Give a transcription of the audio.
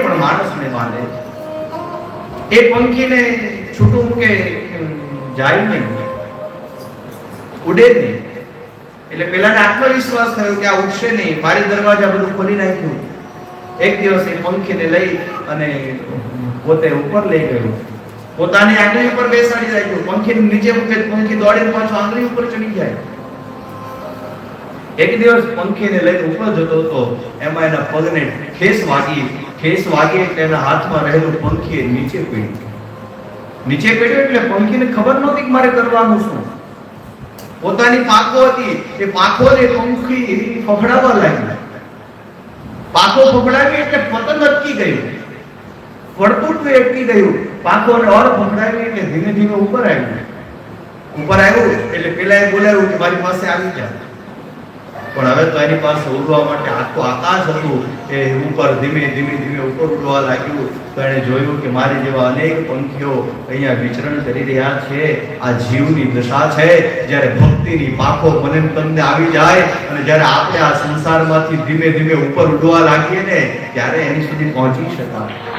પણ માણસને બાંધે છે। એ પંખીને છૂટું મૂકે જાય નહીં, ઉડે નહીં। એટલે પેલાને આત્મવિશ્વાસ થયો કે આ ઉડશે નહીં, મારી દરવાજા બધું ખોલી નાખ્યું। એક દિવસ એ પંખીને લઈ અને પોતે ઉપર લઈ ગયો, પોતાની આંગળી ઉપર બેસાડી રાખ્યો। પંખીને નીચે મૂકે, પંખી દોડીને પાછો આંગળી ઉપર ચડી જાય। એક દિવસ પંખીને લઈને ઉપર જતો હતો, એમાં એના પગને ઠેસ વાગી એટલે એના હાથમાં રહેલું પંખી નીચે પડ્યું એટલે પંખીને ખબર નહોતી કે મારે કરવાનું શું। પોતાની પાંખો હતી, એ પાંખોને પંખી ફફડાવવા લાગ્યો। પાંખો ફફડાવી એટલે પતંગ અટકી ગયું, પડતું અટકી ગયું। પાંખોને ઓર ફફડાવી એટલે ધીમે ધીમે ઉપર આવ્યું એટલે પેલા એ બોલાવ્યું કે મારી પાસે આવી જા। પણ હવે તો એની પાસે ઉડવા માટે આખું આકાશ હતું, એ ઉપર ધીમે ધીમે ઉપર ઉડવા લાગ્યું। તો એણે જોયું કે મારી જેવા અનેક પંખીઓ અહીંયા વિચરણ કરી રહ્યા છે। આ જીવની દશા છે, જ્યારે ભક્તિની પાંખો મને તમને આવી જાય અને જ્યારે આપણે આ સંસારમાંથી ધીમે ધીમે ઉપર ઉડવા લાગીએ ને, ત્યારે એની સુધી પહોંચી શકાય।